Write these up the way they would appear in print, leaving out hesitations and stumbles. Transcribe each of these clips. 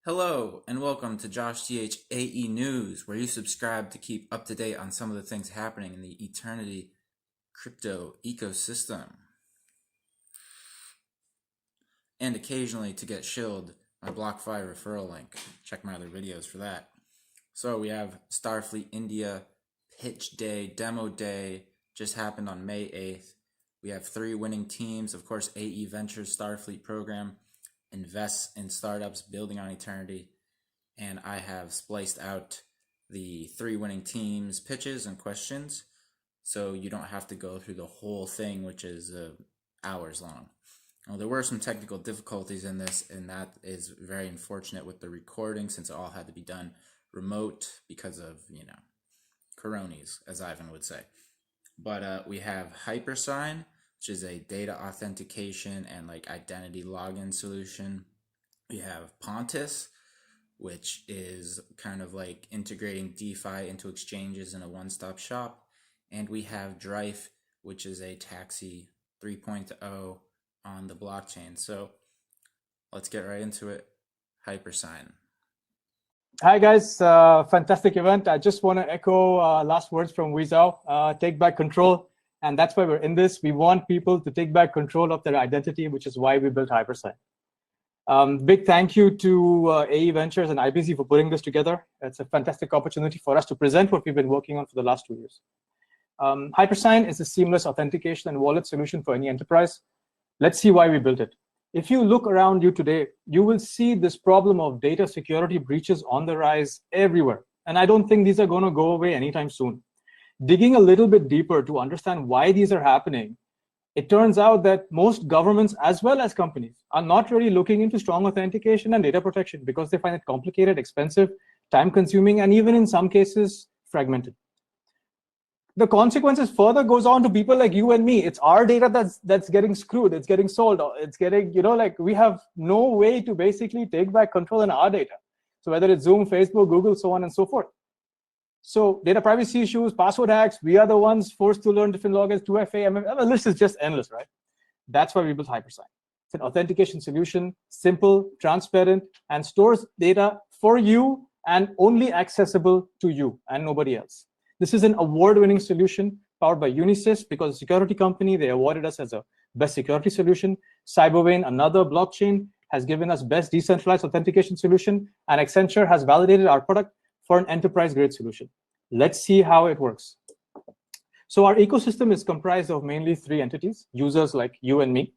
Hello, and welcome to Josh.chain News, where you subscribe to keep up to date on some of the things happening in the Aeternity crypto ecosystem. And occasionally to get shilled my BlockFi referral link. Check my other videos for that. So we have Starfleet India pitch day, demo day, just happened on May 8th. We have 3 winning teams. Of course, AE Ventures Starfleet program invests in startups building on Eternity, and I have spliced out the 3 winning teams pitches and questions so you don't have to go through the whole thing, which is hours long. Well, there were some technical difficulties in this, and that is very unfortunate with the recording since it all had to be done remote because of, coronies, as Ivan would say. But we have Hypersign, which is a data authentication and identity login solution. We have Pontis, which is kind of like integrating DeFi into exchanges in a one-stop shop. And we have Drife, which is a taxi 3.0 on the blockchain. So let's get right into it. Hypersign. Hi guys, fantastic event. I just want to echo last words from Weizhao, take back control. And that's why we're in this. We want people to take back control of their identity, which is why we built Hypersign. Big thank you to AE Ventures and IBC for putting this together. It's a fantastic opportunity for us to present what we've been working on for the last 2 years. Hypersign is a seamless authentication and wallet solution for any enterprise. Let's see why we built it. If you look around you today, you will see this problem of data security breaches on the rise everywhere. And I don't think these are going to go away anytime soon. Digging a little bit deeper to understand why these are happening, it turns out that most governments as well as companies are not really looking into strong authentication and data protection because they find it complicated, expensive, time-consuming, and even in some cases, fragmented. The consequences further goes on to people like you and me. It's our data that's getting screwed. It's getting sold. It's getting, we have no way to basically take back control in our data. So whether it's Zoom, Facebook, Google, so on and so forth. So data privacy issues, password hacks, we are the ones forced to learn different logins, 2FA, MFA. The list is just endless, right? That's why we built Hypersign. It's an authentication solution, simple, transparent, and stores data for you and only accessible to you and nobody else. This is an award-winning solution powered by Unisys because a security company, they awarded us as a best security solution. Cybervane, another blockchain, has given us best decentralized authentication solution, and Accenture has validated our product for an enterprise-grade solution. Let's see how it works. So our ecosystem is comprised of mainly 3 entities, users like you and me.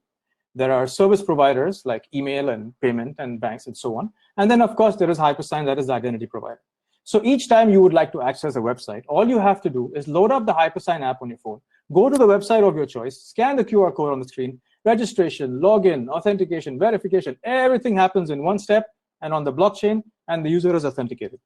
There are service providers like email and payment and banks and so on. And then, of course, there is Hypersign, that is the identity provider. So each time you would like to access a website, all you have to do is load up the Hypersign app on your phone, go to the website of your choice, scan the QR code on the screen, registration, login, authentication, verification, everything happens in one step and on the blockchain, and the user is authenticated.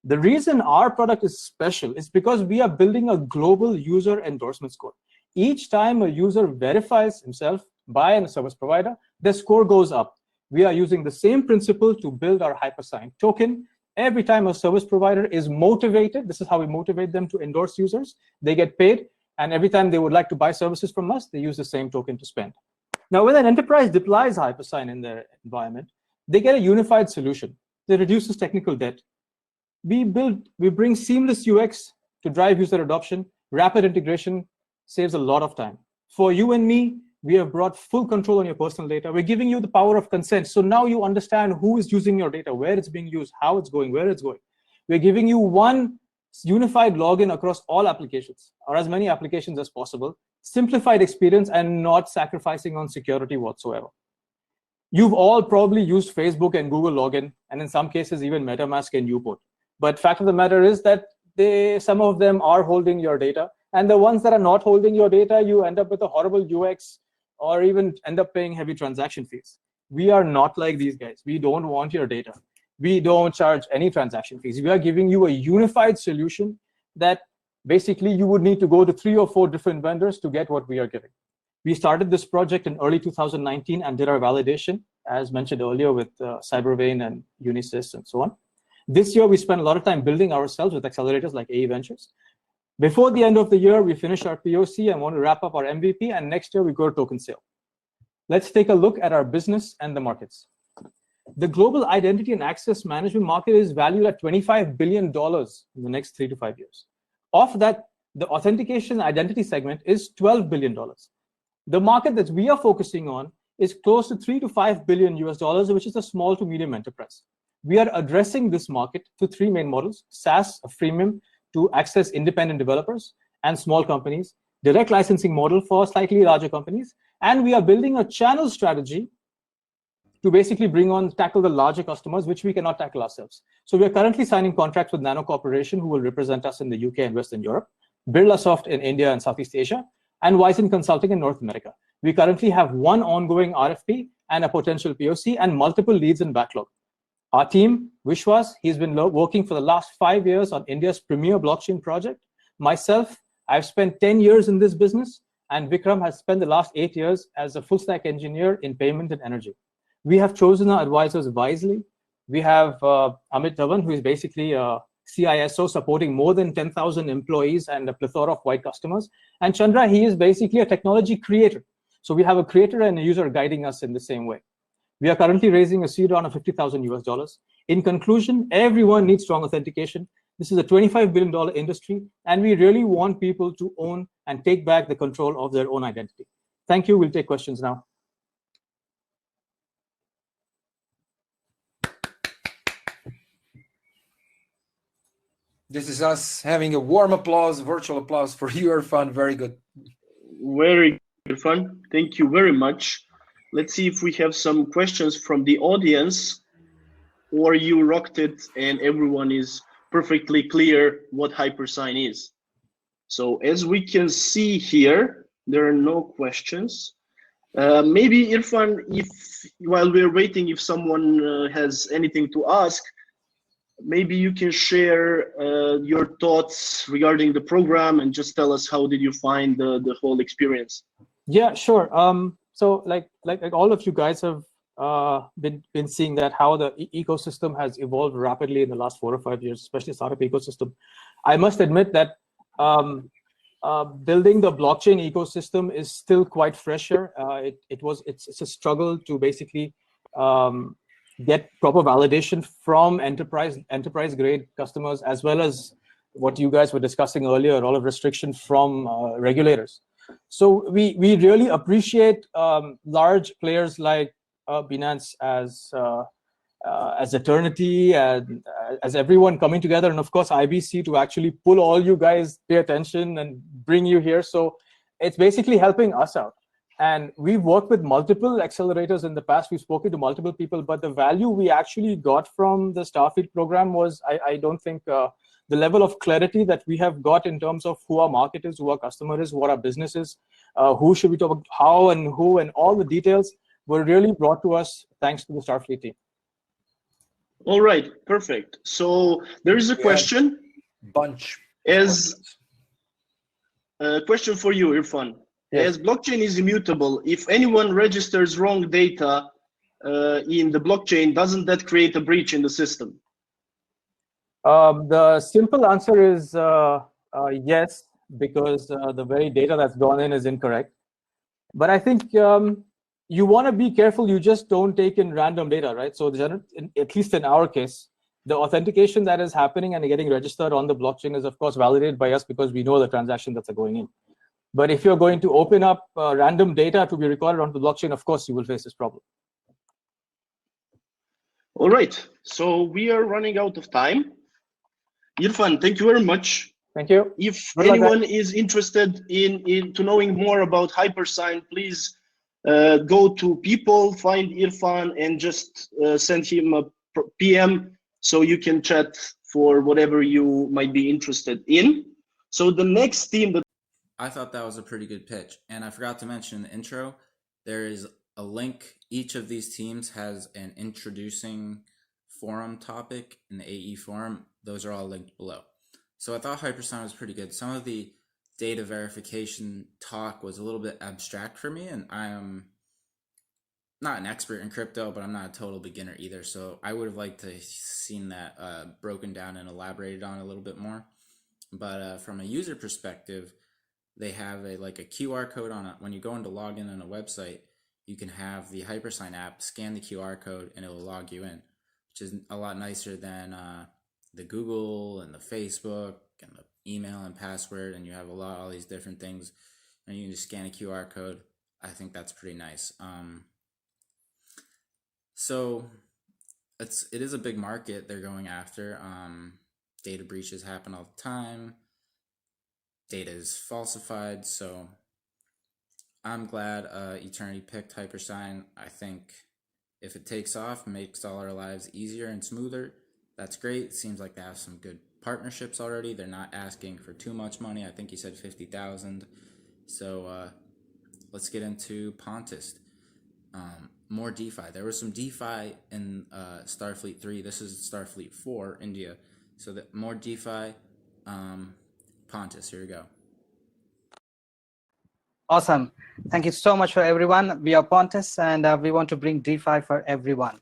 The reason our product is special is because we are building a global user endorsement score. Each time a user verifies himself by a service provider, the score goes up. We are using the same principle to build our Hypersign token. Every time a service provider is motivated, this is how we motivate them to endorse users, they get paid, and every time they would like to buy services from us, they use the same token to spend. Now, when an enterprise deploys Hypersign in their environment, they get a unified solution that reduces technical debt. We bring seamless UX to drive user adoption. Rapid integration saves a lot of time. For you and me, we have brought full control on your personal data. We're giving you the power of consent. So now you understand who is using your data, where it's being used, how it's going, where it's going. We're giving you one unified login across all applications, or as many applications as possible, simplified experience, and not sacrificing on security whatsoever. You've all probably used Facebook and Google login, and in some cases, even MetaMask and Uport. But fact of the matter is that some of them are holding your data. And the ones that are not holding your data, you end up with a horrible UX or even end up paying heavy transaction fees. We are not like these guys. We don't want your data. We don't charge any transaction fees. We are giving you a unified solution that basically you would need to go to 3 or 4 different vendors to get what we are giving. We started this project in early 2019 and did our validation, as mentioned earlier, with Cybervane and Unisys and so on. This year, we spent a lot of time building ourselves with accelerators like AE Ventures. Before the end of the year, we finish our POC and want to wrap up our MVP, and next year we go to token sale. Let's take a look at our business and the markets. The global identity and access management market is valued at $25 billion in the next 3 to 5 years. Of that, the authentication identity segment is $12 billion. The market that we are focusing on is close to 3 to 5 billion US dollars, which is a small to medium enterprise. We are addressing this market through 3 main models: SaaS, a freemium to access independent developers and small companies, direct licensing model for slightly larger companies, and we are building a channel strategy to basically tackle the larger customers, which we cannot tackle ourselves. So we are currently signing contracts with Nano Corporation, who will represent us in the UK and Western Europe, Birlasoft in India and Southeast Asia, and Wyzen Consulting in North America. We currently have 1 ongoing RFP and a potential POC and multiple leads in backlog. Our team, Vishwas, he's been working for the last 5 years on India's premier blockchain project. Myself, I've spent 10 years in this business, and Vikram has spent the last 8 years as a full stack engineer in payment and energy. We have chosen our advisors wisely. We have Amit Dhawan, who is basically a CISO supporting more than 10,000 employees and a plethora of white customers. And Chandra, he is basically a technology creator. So we have a creator and a user guiding us in the same way. We are currently raising a seed round of $50,000 US. In conclusion, everyone needs strong authentication. This is a $25 billion industry, and we really want people to own and take back the control of their own identity. Thank you. We'll take questions now. This is us having a warm applause, virtual applause for you, Irfan. Very good. Very good, Irfan. Thank you very much. Let's see if we have some questions from the audience, or you rocked it and everyone is perfectly clear what Hypersign is. So as we can see here, there are no questions. Maybe Irfan, if while we're waiting, if someone has anything to ask, maybe you can share your thoughts regarding the program and just tell us how did you find the whole experience? Yeah, sure. So like all of you guys have been seeing that how the ecosystem has evolved rapidly in the last 4 or 5 years, especially startup ecosystem. I must admit that building the blockchain ecosystem is still quite fresher. It's a struggle to basically get proper validation from enterprise grade customers, as well as what you guys were discussing earlier, all of restriction from regulators. So we really appreciate large players like Binance as Aeternity and as everyone coming together, and of course IBC to actually pull all you guys, pay attention and bring you here. So it's basically helping us out. And we've worked with multiple accelerators in the past. We've spoken to multiple people, but the value we actually got from the Starfleet program was, I don't think, the level of clarity that we have got in terms of who our market is, who our customer is, what our business is, who should we talk about, how and who, and all the details were really brought to us thanks to the Starfleet team. All right, perfect. So there is a question. Bunch. As a question for you, Irfan. Yes. As blockchain is immutable, if anyone registers wrong data in the blockchain, doesn't that create a breach in the system? The simple answer is yes, because the very data that's gone in is incorrect. But I think you want to be careful. You just don't take in random data, right? So at least in our case, the authentication that is happening and getting registered on the blockchain is, of course, validated by us because we know the transaction that's going in. But if you're going to open up random data to be recorded onto the blockchain, of course, you will face this problem. All right, so we are running out of time. Irfan, thank you very much. Thank you. If anyone is interested in knowing more about Hypersign, please go to people, find Irfan, and just send him a PM so you can chat for whatever you might be interested in. So the next team that I thought that was a pretty good pitch. And I forgot to mention in the intro, there is a link. Each of these teams has an introducing forum topic in the AE forum. Those are all linked below. So I thought Hypersign was pretty good. Some of the data verification talk was a little bit abstract for me, and I am not an expert in crypto, but I'm not a total beginner either. So I would have liked to have seen that broken down and elaborated on a little bit more. But from a user perspective, they have a QR code on it. When you go into login on a website, you can have the Hypersign app scan the QR code and it will log you in, which is a lot nicer than the Google and the Facebook and the email and password, and you have all these different things, and you can just scan a QR code. I think that's pretty nice. So it is a big market they're going after. Data breaches happen all the time. Data is falsified, so I'm glad Eternity picked Hypersign. I think if it takes off, makes all our lives easier and smoother, that's great. Seems like they have some good partnerships already. They're not asking for too much money. I think he said 50,000. So let's get into Pontis. More DeFi. There was some DeFi in Starfleet 3. This is Starfleet 4, India. So more DeFi. Pontis, here we go. Awesome. Thank you so much for everyone. We are Pontis, and we want to bring DeFi for everyone.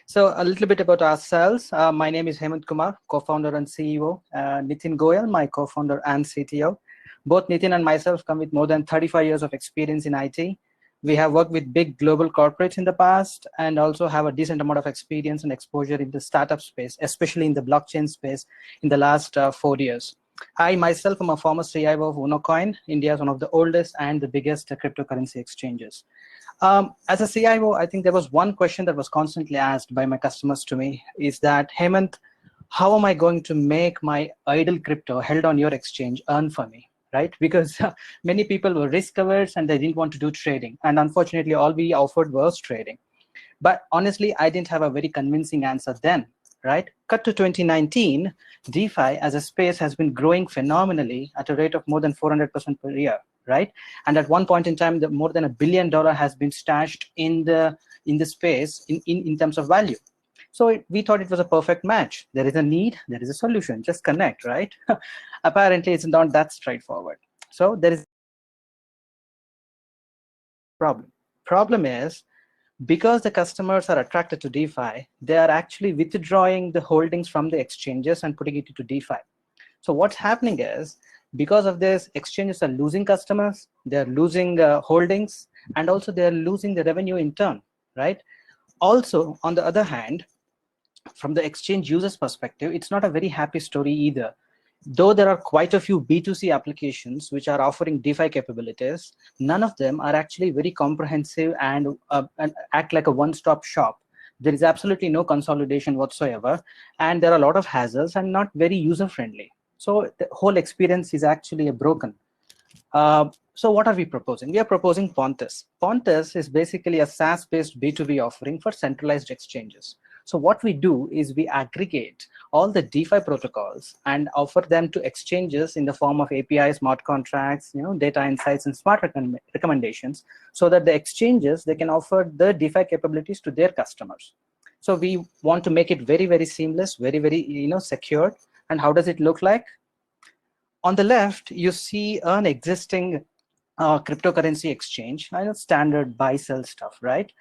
So a little bit about ourselves. My name is Hemant Kumar, co-founder and CEO. Nitin Goyal, my co-founder and CTO. Both Nitin and myself come with more than 35 years of experience in IT. We have worked with big global corporates in the past and also have a decent amount of experience and exposure in the startup space, especially in the blockchain space in the last 4 years. I myself am a former CIO of UnoCoin. India is one of the oldest and the biggest cryptocurrency exchanges. As a CIO, I think there was one question that was constantly asked by my customers to me is that, Hemant, how am I going to make my idle crypto held on your exchange earn for me, right? Because many people were risk averse and they didn't want to do trading. And unfortunately, all we offered was trading. But honestly, I didn't have a very convincing answer then, right? Cut to 2019, DeFi as a space has been growing phenomenally at a rate of more than 400% per year, right? And at one point in time, more than $1 billion has been stashed in the space in terms of value. So we thought it was a perfect match. There is a need, there is a solution, just connect, right? Apparently, it's not that straightforward. So there is a problem. Problem is, because the customers are attracted to DeFi, they are actually withdrawing the holdings from the exchanges and putting it into DeFi. So what's happening is, because of this, exchanges are losing customers, they're losing holdings, and also they're losing the revenue in turn, right? Also, on the other hand, from the exchange users perspective, it's not a very happy story either. Though there are quite a few B2C applications which are offering DeFi capabilities, none of them are actually very comprehensive and act like a one-stop shop. There is absolutely no consolidation whatsoever, and there are a lot of hassles and not very user-friendly. So the whole experience is actually broken. So what are we proposing? We are proposing Pontis. Pontis is basically a SaaS-based B2B offering for centralized exchanges. So what we do is we aggregate all the DeFi protocols and offer them to exchanges in the form of APIs, smart contracts, data insights, and smart recommendations, so that the exchanges, they can offer the DeFi capabilities to their customers. So we want to make it very, very seamless, very, very secure. And how does it look like? On the left, you see an existing cryptocurrency exchange, standard buy-sell stuff, right?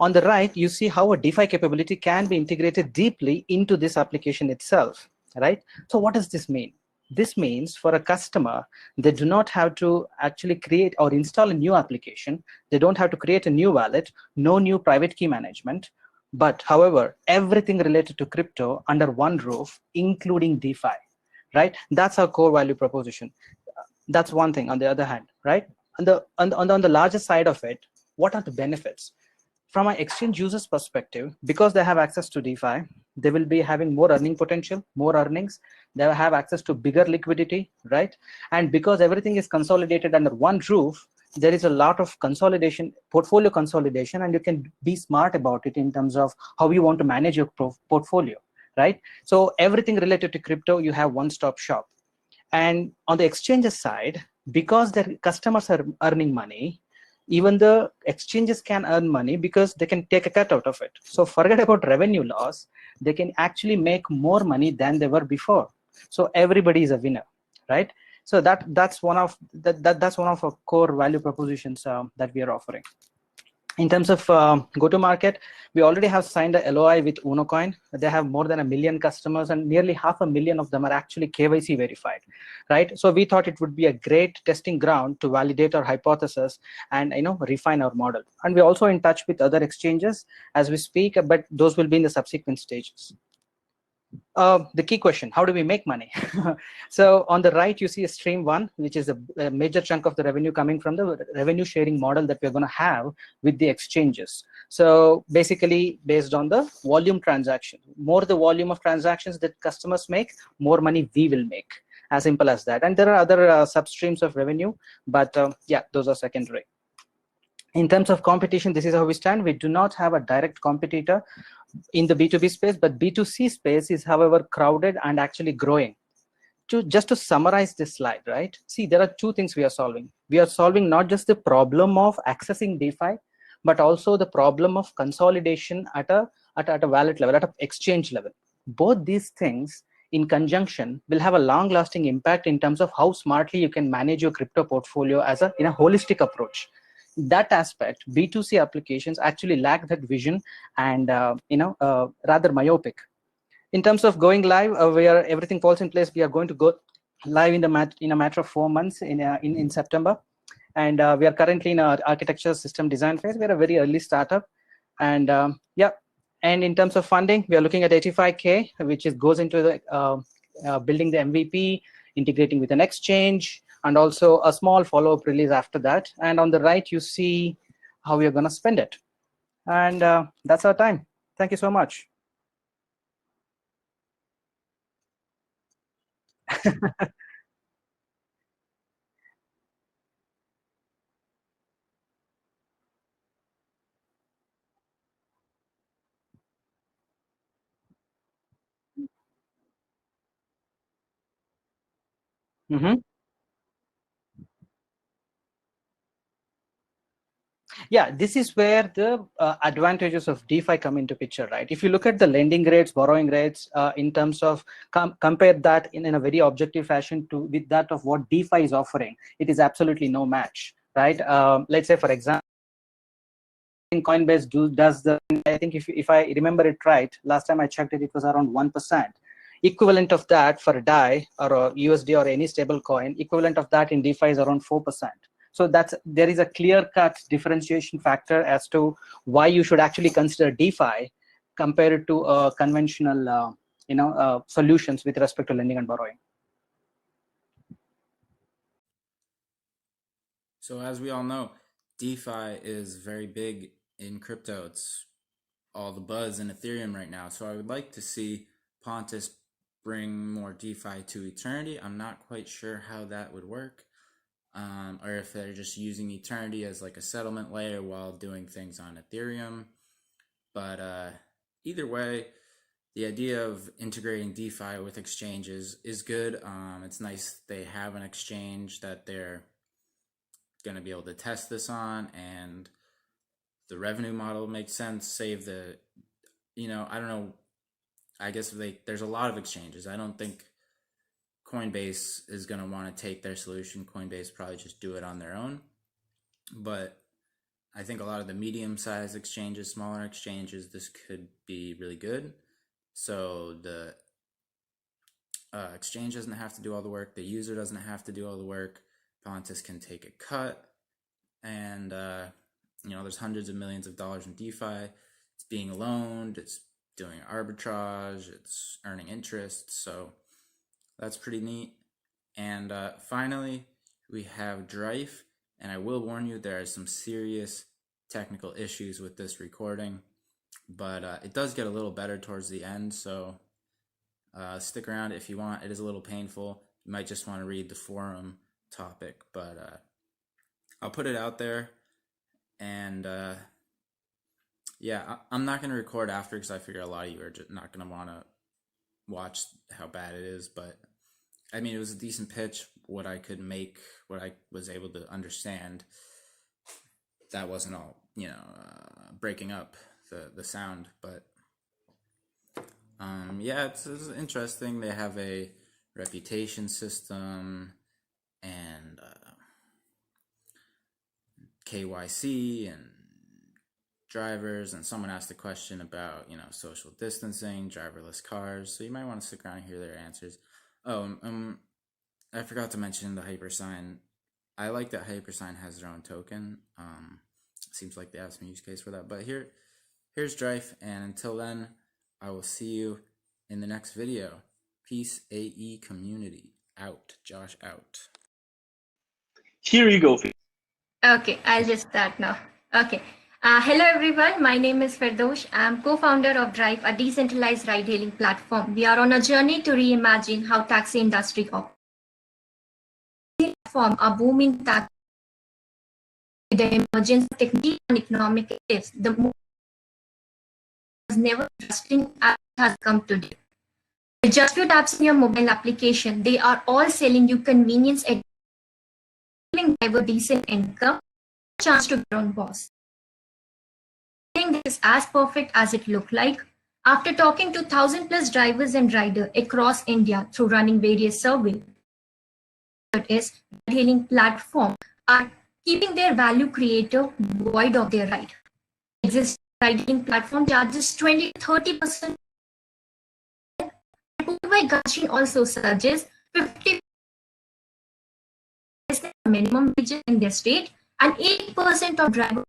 On the right, you see how a DeFi capability can be integrated deeply into this application itself, right? So what does this mean? This means for a customer, they do not have to actually create or install a new application. They don't have to create a new wallet, no new private key management. But however, everything related to crypto under one roof, including DeFi, right? That's our core value proposition. That's one thing. On the other hand, right? On the larger side of it, what are the benefits? From an exchange user's perspective, because they have access to DeFi, they will be having more earning potential, more earnings. They will have access to bigger liquidity, right? And because everything is consolidated under one roof, there is a lot of consolidation, portfolio consolidation, and you can be smart about it in terms of how you want to manage your portfolio, right? So everything related to crypto, you have one-stop shop. And on the exchanges side, because their customers are earning money, even the exchanges can earn money because they can take a cut out of it. So forget about revenue loss. They can actually make more money than they were before. So everybody is a winner, right? So that's one of our core value propositions that we are offering. In terms of go-to-market, we already have signed a LOI with UnoCoin. They have more than 1 million customers, and nearly 500,000 of them are actually KYC verified, right? So we thought it would be a great testing ground to validate our hypothesis and refine our model. And we're also in touch with other exchanges as we speak, but those will be in the subsequent stages. The key question, how do we make money? So on the right, you see a stream one, which is a major chunk of the revenue coming from the revenue sharing model that we're going to have with the exchanges. So basically based on the volume transaction, more the volume of transactions that customers make, more money we will make. As simple as that. And there are other substreams of revenue, but yeah, those are secondary. In terms of competition, this is how we stand. We do not have a direct competitor in the B2B space, but B2C space is, however, crowded and actually growing. Just to summarize this slide, right? See, there are two things we are solving. We are solving not just the problem of accessing DeFi, but also the problem of consolidation at a wallet level, at an exchange level. Both these things in conjunction will have a long-lasting impact in terms of how smartly you can manage your crypto portfolio as in a holistic approach. That aspect, B2C applications actually lack that vision and rather myopic. In terms of going live, where everything falls in place, we are going to go live in a matter of 4 months in September, and we are currently in our architecture system design phase. We are a very early startup, and yeah. And in terms of funding, we are looking at 85K, which goes into the building the MVP, integrating with an exchange, and also a small follow-up release after that. And on the right, you see how we are going to spend it. And that's our time. Thank you so much. Mm-hmm. Yeah, this is where the advantages of DeFi come into picture, right? If you look at the lending rates, borrowing rates, in terms of compare that in a very objective fashion with that of what DeFi is offering, it is absolutely no match, right? Let's say, for example, Coinbase does the, I think if I remember it right, last time I checked it, it was around 1%. Equivalent of that for a DAI or a USD or any stable coin, equivalent of that in DeFi is around 4%. So there is a clear-cut differentiation factor as to why you should actually consider DeFi compared to conventional solutions with respect to lending and borrowing. So as we all know, DeFi is very big in crypto. It's all the buzz in Ethereum right now. So I would like to see Pontis bring more DeFi to Eternity. I'm not quite sure how that would work. Or if they're just using Eternity as like a settlement layer while doing things on Ethereum. But either way, the idea of integrating DeFi with exchanges is good. It's nice they have an exchange that they're going to be able to test this on, and the revenue model makes sense. Save the, I don't know. I guess there's a lot of exchanges. I don't think Coinbase is going to want to take their solution. Coinbase probably just do it on their own. But I think a lot of the medium-sized exchanges, smaller exchanges, this could be really good. So the exchange doesn't have to do all the work. The user doesn't have to do all the work. Pontis can take a cut. And, there's hundreds of millions of dollars in DeFi. It's being loaned. It's doing arbitrage. It's earning interest. So that's pretty neat. And finally, we have Drife. And I will warn you, there are some serious technical issues with this recording. But it does get a little better towards the end. So stick around if you want. It is a little painful. You might just want to read the forum topic. But I'll put it out there. And yeah, I'm not going to record after because I figure a lot of you are just not going to want to watch how bad it is. But I mean, it was a decent pitch. What I could make, what I was able to understand, that wasn't all, breaking up the sound. But yeah, it's interesting. They have a reputation system and KYC and drivers, and someone asked a question about, social distancing, driverless cars. So you might want to stick around and hear their answers. Oh, I forgot to mention the Hypersign. I like that Hypersign has their own token. Seems like they have some use case for that. But here's Drife, and until then, I will see you in the next video. Peace, AE community. Out. Josh out. Here you go. Okay, I'll just start now. Okay. Hello everyone, my name is Firdosh. I'm co-founder of Drife, a decentralized ride-hailing platform. We are on a journey to reimagine how taxi industry operates. Platform a booming taxi with the emergence of technology and economic actives. The most has never trusting as has come today. With just few taps in your mobile application, they are all selling you convenience and giving driver decent income, chance to be your own boss. I think this is as perfect as it looked like. After talking to 1,000+ drivers and riders across India through running various surveys, ride-hailing platform are keeping their value creator void of their ride. Existing ride-hailing platform charges 20-30%. Josh.chain also suggests 50% minimum wage in their state and 80% of driver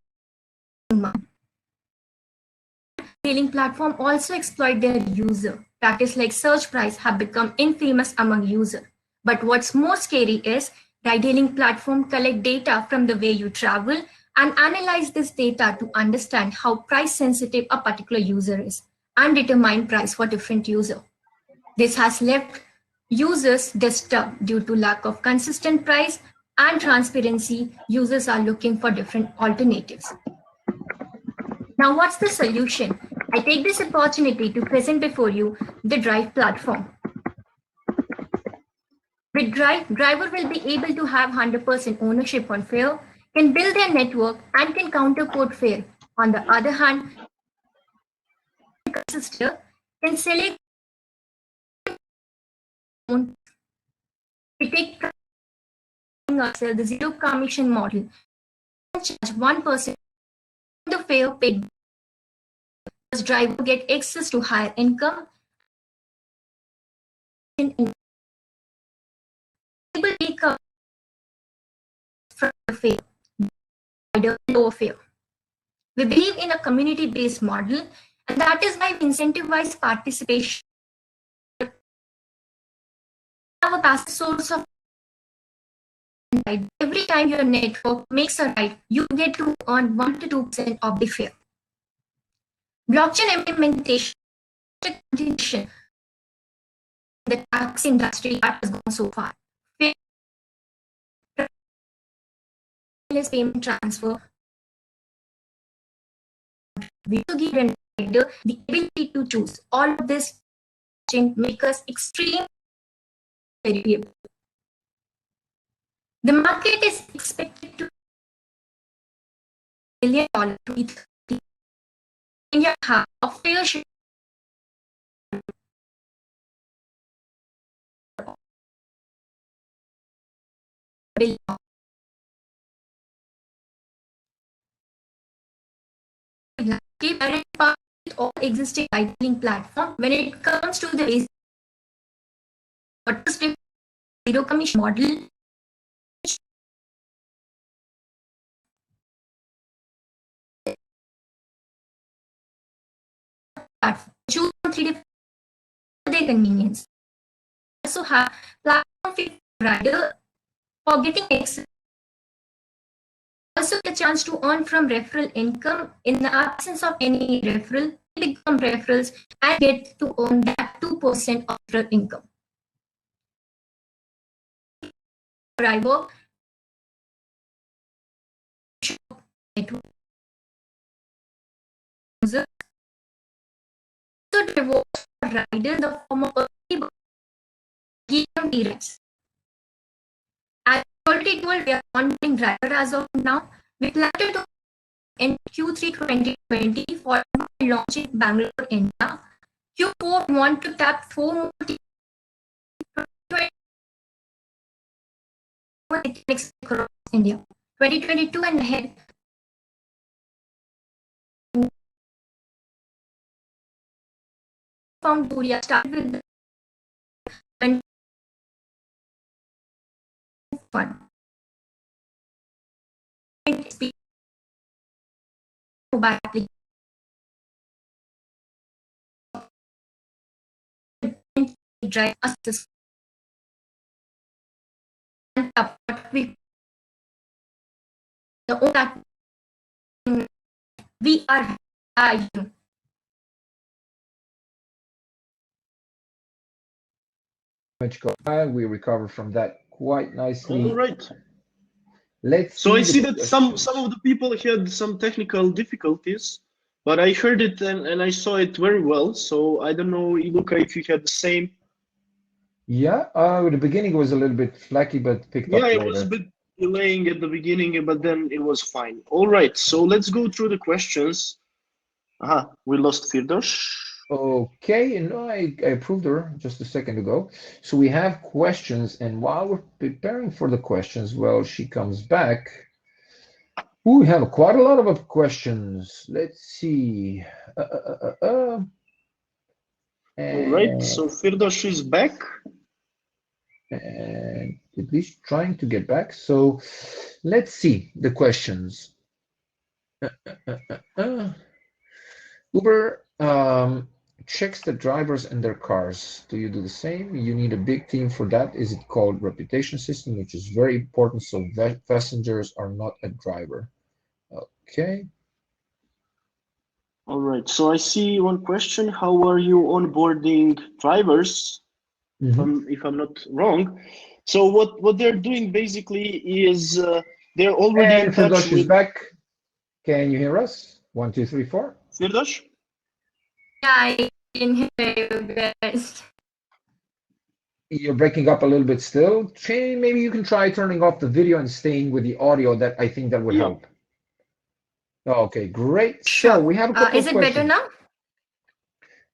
ride-hailing platform also exploit their user. Practice like search price have become infamous among users. But what's more scary is ride-hailing platform collect data from the way you travel and analyze this data to understand how price sensitive a particular user is and determine price for different user. This has left users disturbed due to lack of consistent price and transparency. Users are looking for different alternatives. Now, what's the solution? I take this opportunity to present before you the Drive platform. With Drive, driver will be able to have 100% ownership on fare, can build their network, and can counterquote fare. On the other hand, sister can select we take ourselves the zero commission model, charge 1% the fare paid. Does driver get access to higher income? Able take up from the fare, lower fare. We believe in a community-based model, and that is why we incentivize participation. Have a passive source of ride. Every time your network makes a ride, you get to earn 1 to 2% of the fare. Blockchain implementation, the tax industry that has gone so far. Payment transfer. We to give the rider the ability to choose. All of this make us extremely variable. The market is expected to $1 billion to 30. India has a fair share. All existing ride-hailing platform when it comes to the basic zero commission model. Choose 3 different their convenience. Also have platform fee rider for getting access. Also the chance to earn from referral income. In the absence of any referral, become referrals and get to earn that 2% of referral income. Driver user to reward rider in the form of early guarantee rights. As already told, we are onboarding driver as of now. We plan to do in Q3 2020 for launching Bangalore, India. Q4 want to tap 4 more across India. 2022 and ahead from Korea started with the fun. Mobile application drive assist and what the own that we are We recovered from that quite nicely. All right. Let's So I see the that some questions. of the people had some technical difficulties, but I heard it and I saw it very well. So I don't know, Luca, if you had the same. Yeah, the beginning was a little bit flaky, but picked Yeah, up it was a later. bit delaying at the beginning, but then it was fine. All right, so let's go through the questions. Aha, we lost Firdos. Okay, and I approved her just a second ago. So we have questions, and while we're preparing for the questions, well, she comes back. Ooh, we have quite a lot of questions. Let's see. All right, so Firdos is back. And at least trying to get back. So let's see the questions. Uber checks the drivers and their cars. Do you do the same? You need a big team for that. Is it called reputation system, which is very important so that passengers are not a driver? Okay. All right, so I see one question. How are you onboarding drivers? If I'm not wrong. So what they're doing basically is they're already And in touch Firdosh is with back. Can you hear us? 1, 2, 3, 4. Firdosh. I can hear you guys. You're breaking up a little bit still. Chain, maybe you can try turning off the video and staying with the audio. That I think that would Yeah. help. Okay, great. So Sure. we have a couple Is of it better questions.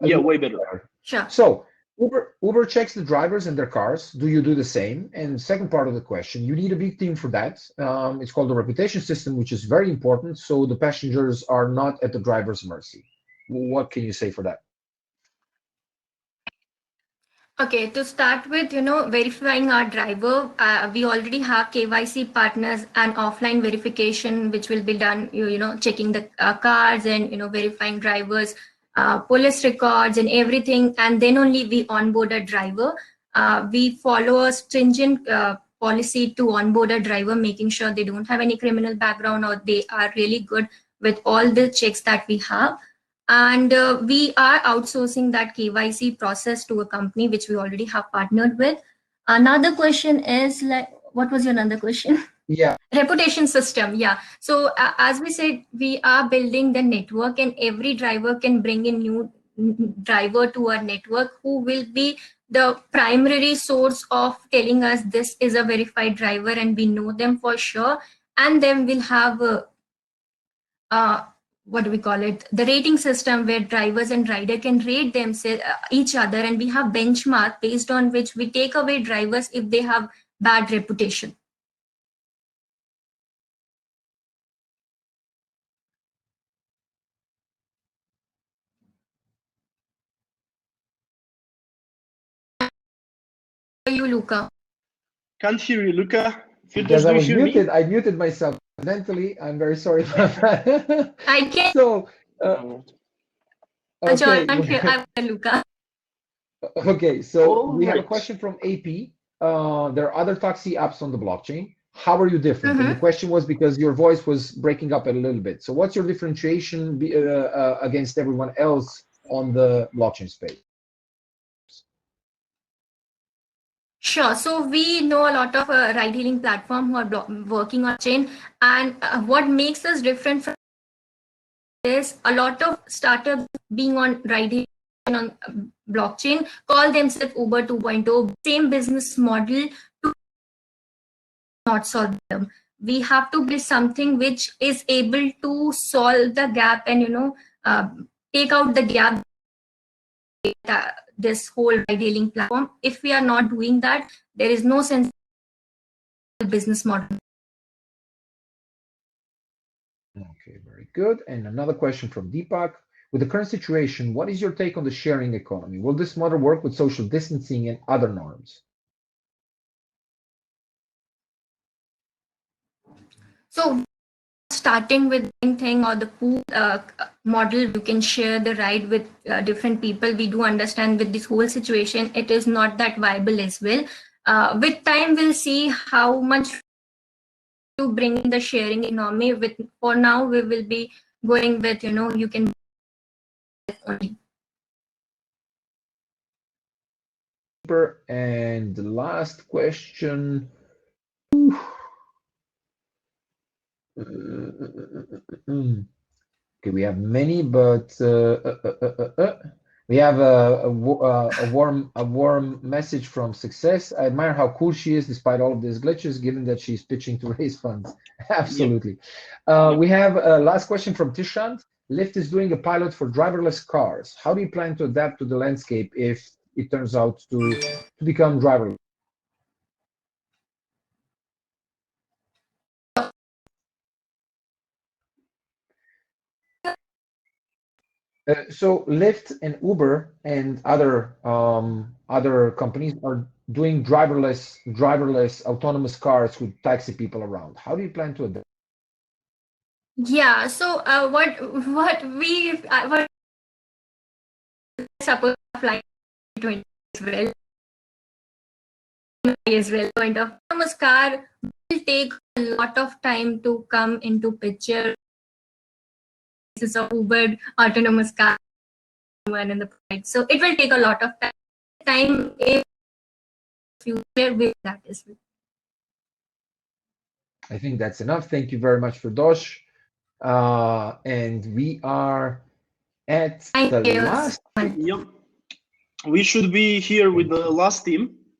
now? Yeah, way better. Sure. So Uber checks the drivers and their cars. Do you do the same? And second part of the question, you need a big team for that. It's called the reputation system, which is very important. So the passengers are not at the driver's mercy. What can you say for that? Okay, to start with, verifying our driver, we already have KYC partners and offline verification, which will be done, checking the cars and, verifying drivers, police records and everything. And then only we onboard a driver. We follow a stringent policy to onboard a driver, making sure they don't have any criminal background or they are really good with all the checks that we have. And we are outsourcing that KYC process to a company which we already have partnered with. Another question is like, what was your another question? Yeah. Reputation system. Yeah. So as we said, we are building the network and every driver can bring in new driver to our network who will be the primary source of telling us this is a verified driver and we know them for sure. And then we'll have what do we call it, the rating system where drivers and rider can rate themselves each other, and we have benchmark based on which we take away drivers if they have bad reputation. You, Luca. Can't hear you, Luca. Because Firdosh, I do you was hear muted. me? I muted myself accidentally. I'm very sorry about that. I can So, okay. can't hear Luca. Okay, so All we have a right. question from AP. There are other taxi apps on the blockchain. How are you different? And the Mm-hmm. question was because your voice was breaking up a little bit. So what's your differentiation against everyone else on the blockchain space? Sure. So we know a lot of ride-hailing platform who are working on chain, and what makes us different from this, a lot of startups being on ride-hailing on blockchain call themselves Uber 2.0, same business model to not solve them. We have to build something which is able to solve the gap and take out the gap this whole ride-hailing platform. If we are not doing that, there is no sense business model. Okay, very good. And another question from Deepak. With the current situation, what is your take on the sharing economy? Will this model work with social distancing and other norms? So starting with thing or the pool model, you can share the ride with different people. We do understand with this whole situation, it is not that viable as well. With time, we'll see how much to bring in the sharing economy. With for now, we will be going with you can only. And the last question. Okay, we have many, but we have a warm message from Success. I admire how cool she is despite all of these glitches, given that she's pitching to raise funds. Absolutely. Yep. We have a last question from Tishant. Lyft is doing a pilot for driverless cars. How do you plan to adapt to the landscape if it turns out to become driverless? So Lyft and Uber and other companies are doing driverless autonomous cars with taxi people around. How do you plan to adapt? Yeah. So what we what suppose flight 20 as well. As well, point of autonomous car will take a lot of time to come into picture. This is a Uber autonomous car one in the flight, so it will take a lot of time if you clear with that as well. I think that's enough. Thank you very much for Dosh. And we are at the last. Yep. We should be here with the last team.